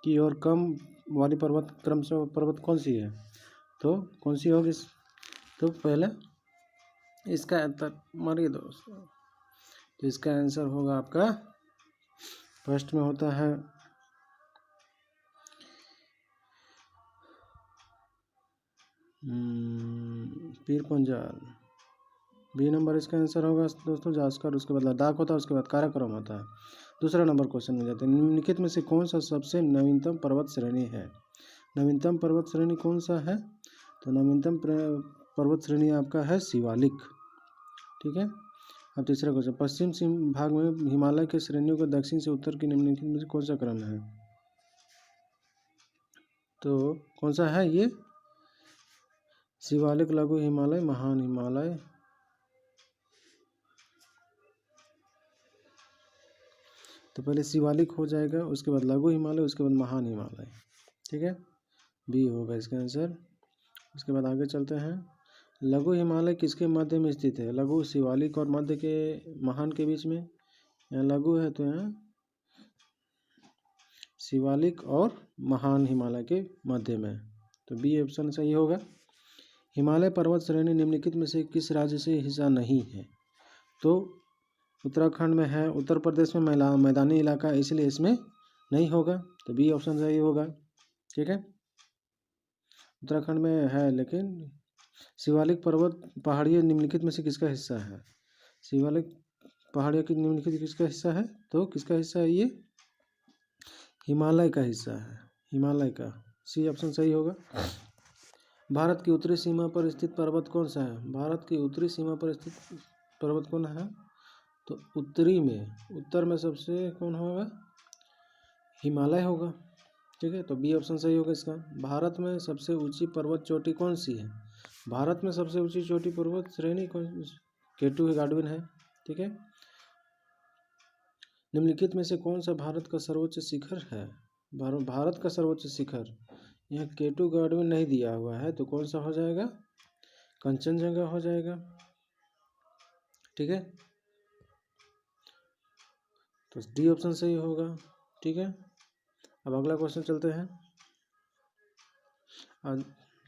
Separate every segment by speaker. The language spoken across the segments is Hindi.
Speaker 1: की और कम वाली पर्वत क्रम से पर्वत कौन सी है? तो कौन सी होगी? तो पहले इसका मारिए दोस्तों, तो इसका आंसर होगा आपका फर्स्ट में होता है पीर पंजाल। बी नंबर इसका आंसर होगा दोस्तों जास्कर। उसके बाद लद्दाख होता है, उसके बाद काराकोरम होता है। दूसरा नंबर क्वेश्चन में जाते हैं। निम्नलिखित में से कौन सा सबसे नवीनतम पर्वत श्रेणी है? नवीनतम पर्वत श्रेणी कौन सा है? तो नवीनतम पर्वत श्रेणी आपका है शिवालिक। ठीक है। अब तीसरा क्वेश्चन, पश्चिम भाग में हिमालय के श्रेणियों का दक्षिण से उत्तर की निम्नलिखित में से कौन सा क्रम है? तो कौन सा है ये? शिवालिक, लघु हिमालय, महान हिमालय। तो पहले शिवालिक हो जाएगा, उसके बाद लघु हिमालय, उसके बाद महान हिमालय। ठीक है, बी होगा इसका आंसर। उसके बाद आगे चलते हैं। लघु हिमालय किसके मध्य में स्थित है? लघु शिवालिक और मध्य के महान के बीच में। यहाँ लघु है तो यहाँ शिवालिक और महान हिमालय के मध्य में, तो बी ऑप्शन सही होगा। हिमालय पर्वत श्रेणी निम्नलिखित में से किस राज्य से हिस्सा नहीं है? तो उत्तराखंड में है, उत्तर प्रदेश में मैदानी इलाका है, इसलिए इसमें नहीं होगा, तो बी ऑप्शन सही होगा। ठीक है, उत्तराखंड में है, लेकिन शिवालिक पर्वत पहाड़ियाँ निम्नलिखित में से किसका हिस्सा है? शिवालिक पहाड़ियाँ की निम्नलिखित किसका हिस्सा है? तो किसका हिस्सा है ये? हिमालय का हिस्सा है, हिमालय का। सी ऑप्शन सही होगा। भारत की उत्तरी सीमा पर स्थित पर्वत कौन सा है? भारत की उत्तरी सीमा पर स्थित पर्वत कौन है? तो उत्तरी में, उत्तर में सबसे कौन होगा? हिमालय होगा। ठीक है, तो बी ऑप्शन सही होगा इसका। भारत में सबसे ऊंची पर्वत चोटी कौन सी है? भारत में सबसे ऊंची चोटी पर्वत श्रेणी कौन? केटू गार्डविन है। ठीक है, निम्नलिखित में से कौन सा भारत का सर्वोच्च शिखर है? भारत का सर्वोच्च शिखर, यहाँ केटू गार्डविन नहीं दिया हुआ है, तो कौन सा हो जाएगा? कंचनजंगा हो जाएगा। ठीक है, तो डी ऑप्शन सही होगा। ठीक है, अब अगला क्वेश्चन चलते हैं।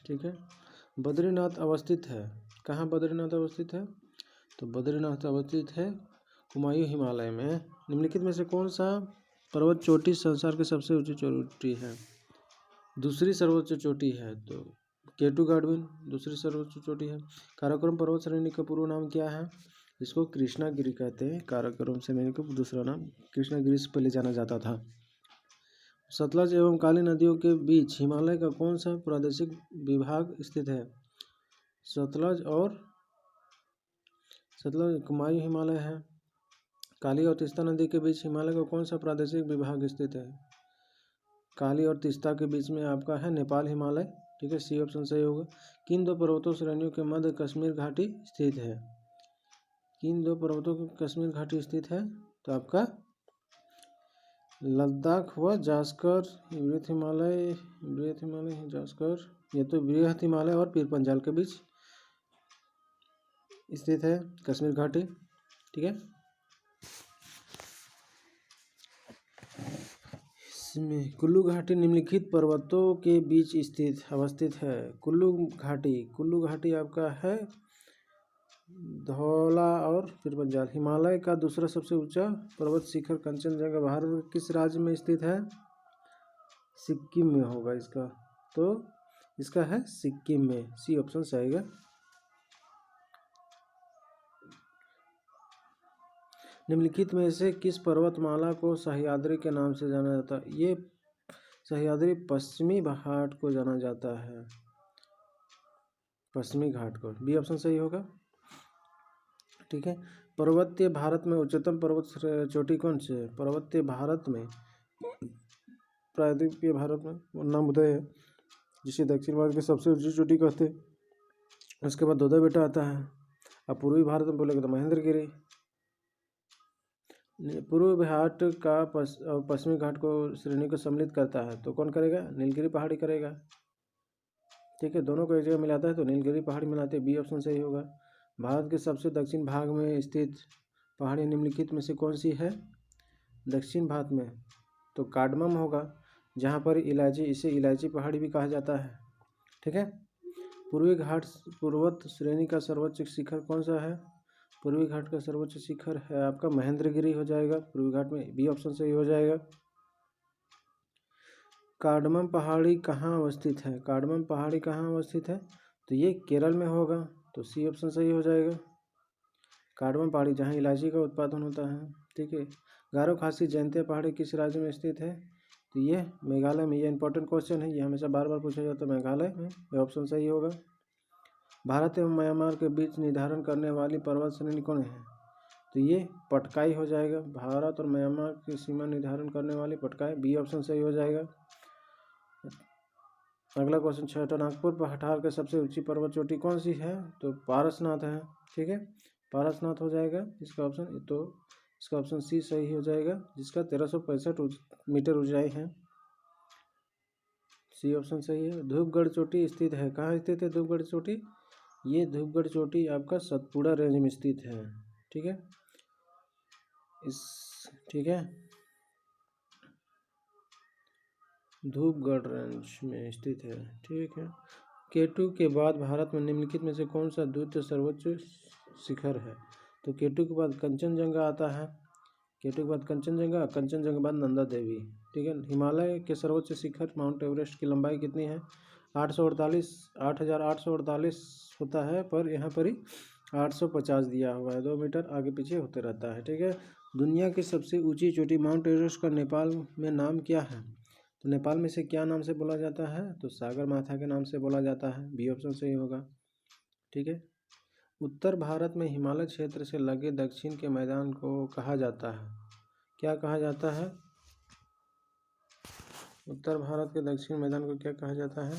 Speaker 1: ठीक है, बद्रीनाथ अवस्थित है, कहाँ बद्रीनाथ अवस्थित है? तो बद्रीनाथ अवस्थित है कुमायूं हिमालय में। निम्नलिखित में से कौन सा पर्वत चोटी संसार की सबसे ऊंची चोटी है? दूसरी सर्वोच्च चोटी है, तो केटू गार्डविन दूसरी सर्वोच्च चोटी है। काराकोरम पर्वत श्रेणी का पूर्व नाम क्या है? इसको कृष्णागिरी कहते हैं। काराकोरम श्रेणी का दूसरा नाम कृष्णागिरी से पहले जाना जाता था। सतलज एवं काली नदियों के बीच हिमालय का कौन सा प्रादेशिक विभाग स्थित है? सतलज कुमायूं हिमालय है। काली और तीस्ता नदी के बीच हिमालय का कौन सा प्रादेशिक विभाग स्थित है? काली और तीस्ता के बीच में आपका है नेपाल हिमालय। ठीक है, सी ऑप्शन सही होगा। किन दो पर्वतों श्रेणियों के मध्य कश्मीर घाटी स्थित है? किन दो पर्वतों की कश्मीर घाटी स्थित है? तो आपका लद्दाख व जास्कर, बृहत हिमालय जास्कर, ये तो बृहत हिमालय और पीर पंजाल के बीच स्थित है कश्मीर घाटी। ठीक है, इसमें कुल्लू घाटी निम्नलिखित पर्वतों के बीच अवस्थित है। कुल्लू घाटी आपका है धौला और पीर पंजाल। हिमालय का दूसरा सबसे ऊंचा पर्वत शिखर कंचनजंगा भारत के किस राज्य में स्थित है? सिक्किम में होगा इसका, तो इसका है सिक्किम में, सी ऑप्शन सही है। निम्नलिखित में से किस पर्वतमाला को सह्याद्री के नाम से जाना जाता है? ये सह्याद्री पश्चिमी घाट को जाना जाता है, पश्चिमी घाट को, बी ऑप्शन सही होगा। ठीक है, पर्वतीय भारत में उच्चतम पर्वत चोटी कौन सी है? पर्वतीय भारत में, प्रायद्वीपीय भारत में नर्मदे है, जिसे दक्षिण भारत की सबसे ऊंची चोटी कहते हैं। उसके बाद दो बेटा आता है। अब पूर्वी भारत में बोलेगा तो महेंद्रगिरी। पूर्वी घाट का पश्चिमी घाट को श्रेणी को सम्मिलित करता है, तो कौन करेगा? नीलगिरी पहाड़ी करेगा। ठीक है, दोनों को एक जगह मिलाता है तो नीलगिरी पहाड़ी मिलाते हैं, बी ऑप्शन सही होगा। भारत के सबसे दक्षिण भाग में स्थित पहाड़ी निम्नलिखित में से कौन सी है? दक्षिण भारत में तो कार्डमम होगा। जहाँ पर इलायची, इसे इलायची पहाड़ी भी कहा जाता है। ठीक है। पूर्वी घाट पर्वत श्रेणी का सर्वोच्च शिखर कौन सा है? पूर्वी घाट का सर्वोच्च शिखर है आपका महेंद्रगिरी हो जाएगा। पूर्वी घाट में बी ऑप्शन सही हो जाएगा। कार्डमम पहाड़ी कहाँ अवस्थित है? कार्डमम पहाड़ी कहाँ अवस्थित है? तो ये केरल में होगा, तो सी ऑप्शन सही हो जाएगा। कार्डमम पहाड़ी जहाँ इलायची का उत्पादन होता है। ठीक है। गारो खासी जयंतिया पहाड़ी किस राज्य में स्थित है? तो ये मेघालय में। ये इंपॉर्टेंट क्वेश्चन है, ये हमेशा बार बार पूछा जाता है। मेघालय में, ये ऑप्शन सही होगा। भारत एवं म्यांमार के बीच निर्धारण करने वाली पर्वत श्रेणी कौन है? तो ये पटकाई हो जाएगा। भारत और म्यांमार की सीमा निर्धारण करने वाली पटकाई, बी ऑप्शन सही हो जाएगा। अगला क्वेश्चन 6, नागपुर पठार के सबसे ऊंची पर्वत चोटी कौन सी है? तो पारसनाथ है। ठीक है, पारसनाथ हो जाएगा इसका ऑप्शन। तो इसका ऑप्शन सी सही हो जाएगा, जिसका 1365 मीटर ऊंचाई है। सी ऑप्शन सही है। धूपगढ़ चोटी स्थित है, कहाँ स्थित है धूपगढ़ चोटी? ये धूपगढ़ चोटी आपका सतपुड़ा रेंज में स्थित है। ठीक है, ठीक है, धूपगढ़ रेंज में स्थित है। ठीक है। केटू के बाद भारत में निम्नलिखित में से कौन सा द्वितीय सर्वोच्च शिखर है? तो केटू के बाद कंचनजंगा आता है। केटू के बाद कंचनजंगा, कंचनजंगा के बाद नंदा देवी। ठीक है। हिमालय के सर्वोच्च शिखर माउंट एवरेस्ट की लंबाई कितनी है? 8,848 होता है, पर यहाँ पर ही 850 दिया हुआ है। 2 मीटर आगे पीछे होते रहता है। ठीक है। दुनिया की सबसे ऊंची चोटी माउंट एवरेस्ट का नेपाल में नाम क्या है? तो नेपाल में से क्या नाम से बोला जाता है? तो सागर माथा के नाम से बोला जाता है। बी ऑप्शन सही होगा। ठीक है। उत्तर भारत में हिमालय क्षेत्र से लगे दक्षिण के मैदान को कहा जाता है, क्या कहा जाता है? उत्तर भारत के दक्षिण मैदान को क्या कहा जाता है?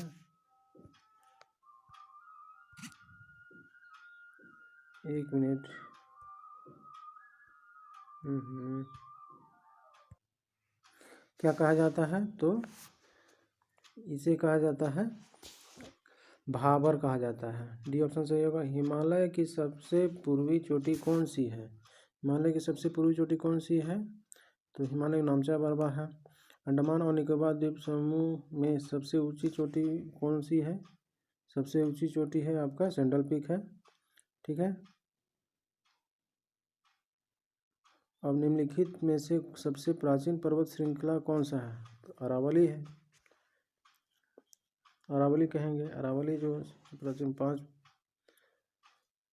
Speaker 1: एक मिनट। क्या कहा जाता है? तो इसे कहा जाता है भाबर कहा जाता है। डी ऑप्शन सही होगा। हिमालय की सबसे पूर्वी चोटी कौन सी है? हिमालय की सबसे पूर्वी चोटी कौन सी है? तो हिमालय नामचा बर्बा है। अंडमान और निकोबार द्वीप समूह में सबसे ऊंची चोटी कौन सी है? सबसे ऊंची चोटी है आपका सेंट्रल पीक है। ठीक है। अब निम्नलिखित में से सबसे प्राचीन पर्वत श्रृंखला कौन सा है? तो अरावली है। अरावली कहेंगे। अरावली जो प्राचीन 5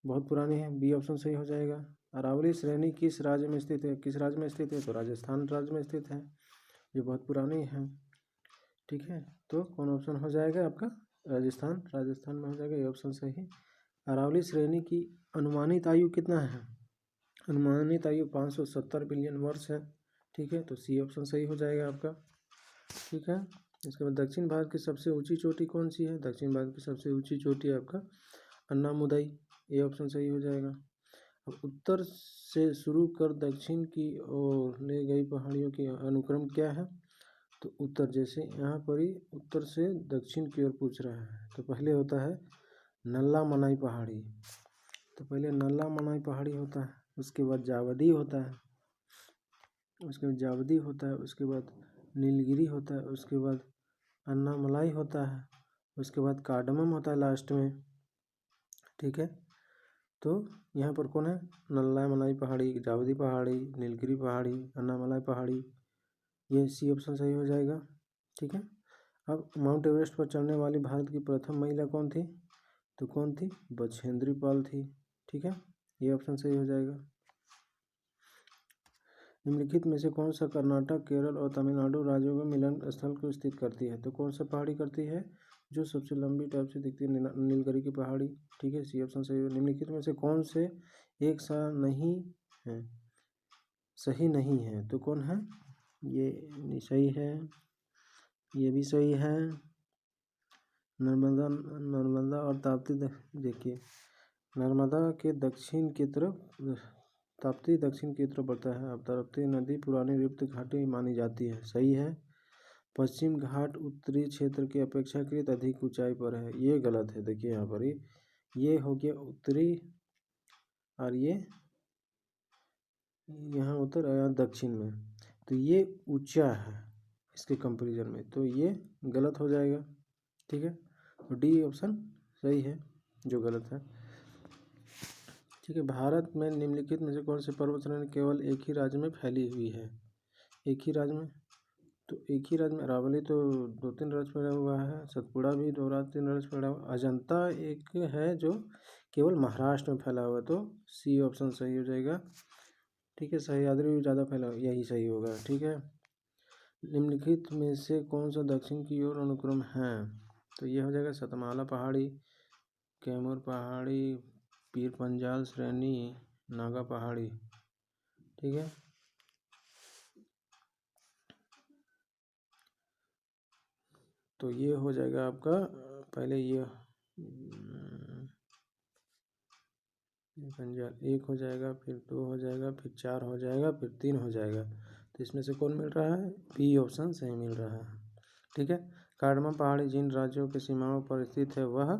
Speaker 1: बहुत पुरानी है। बी ऑप्शन सही हो जाएगा। अरावली श्रेणी किस राज्य में स्थित है? किस राज्य में स्थित है? तो राजस्थान राज्य में स्थित है, जो बहुत पुरानी है। ठीक है। तो कौन ऑप्शन हो जाएगा आपका? राजस्थान। राजस्थान में हो जाएगा, ये ऑप्शन सही। अरावली श्रेणी की अनुमानित आयु कितना है? अनुमानित आयु 570 बिलियन वर्ष है। ठीक है। तो सी ऑप्शन सही हो जाएगा आपका। ठीक है। इसके बाद दक्षिण भारत की सबसे ऊंची चोटी कौन सी है? दक्षिण भारत की सबसे ऊंची चोटी आपका अन्नामुदाई, ये ऑप्शन सही हो जाएगा। अब उत्तर से शुरू कर दक्षिण की ओर ले गई पहाड़ियों की अनुक्रम क्या है? तो उत्तर, जैसे यहाँ पर ही उत्तर से दक्षिण की ओर पूछ रहा है, तो पहले होता है नल्ला मनाई पहाड़ी। तो पहले नल्ला मनाई पहाड़ी होता है, उसके बाद जावदी होता है, उसके बाद जावदी होता है, उसके बाद नीलगिरी होता है, उसके बाद अन्नामलाई होता है, उसके बाद कार्डमम होता है लास्ट में। ठीक है। तो यहाँ पर कौन है? नल्ला मनाई पहाड़ी, जावदी पहाड़ी, नीलगिरी पहाड़ी, अन्नामलाई पहाड़ी, ये सी ऑप्शन सही हो जाएगा। ठीक है। अब माउंट एवरेस्ट पर चढ़ने वाली भारत की प्रथम महिला कौन थी? तो कौन थी? बछेंद्री पाल थी। ठीक है, ये ऑप्शन सही हो जाएगा। निम्नलिखित में से कौन सा कर्नाटक, केरल और तमिलनाडु राज्यों के मिलन स्थल को स्थित करती है? तो कौन सा पहाड़ी करती है जो सबसे लंबी टाइप से दिखती है? नीलगिरी की पहाड़ी। ठीक है, सी ऑप्शन सही है। निम्नलिखित में से कौन से एक सा नहीं है, सही नहीं है? तो कौन है? ये सही है, ये भी सही है। नर्मदा और ताप्ती, देखिए नर्मदा के दक्षिण की तरफ, ताप्ती दक्षिण की तरफ बढ़ता है। अब ताप्ती नदी पुरानी रिक्त घाटी मानी जाती है, सही है। पश्चिम घाट उत्तरी क्षेत्र की अपेक्षाकृत अधिक ऊंचाई पर है, ये गलत है। देखिए यहाँ पर ये हो गया उत्तरी, और ये यहाँ उत्तर और यहाँ दक्षिण में, तो ये ऊंचा है। इसके कंपेरिजन में, तो ये गलत हो जाएगा। ठीक है, तो डी ऑप्शन सही है जो गलत है। ठीक है, भारत में निम्नलिखित में से कौन सी पर्वत श्रेणी केवल एक ही राज्य में फैली हुई है? एक ही राज्य में, तो एक ही राज्य में अरावली तो 2-3 राज्य फैला हुआ है, सतपुड़ा भी 2-3 राज्य फैला हुआ, अजंता एक है जो केवल महाराष्ट्र में फैला हुआ है, तो सी ऑप्शन सही हो जाएगा। ठीक है, सह्याद्री भी ज़्यादा फैला हुआ, यही सही होगा। ठीक है, निम्नलिखित में से कौन सा दक्षिण की ओर अनुक्रम है? तो ये हो जाएगा सतमाला पहाड़ी, कैमूर पहाड़ी, पीर पंजाल श्रेणी, नागा पहाड़ी। ठीक है, तो ये हो जाएगा आपका, पहले ये पंजाल 1 हो जाएगा, फिर 2 हो जाएगा, फिर 4 हो जाएगा, फिर 3 हो जाएगा। तो इसमें से कौन मिल रहा है? बी ऑप्शन सही मिल रहा है। ठीक है, कार्डमम पहाड़ी जिन राज्यों की सीमाओं पर स्थित है वह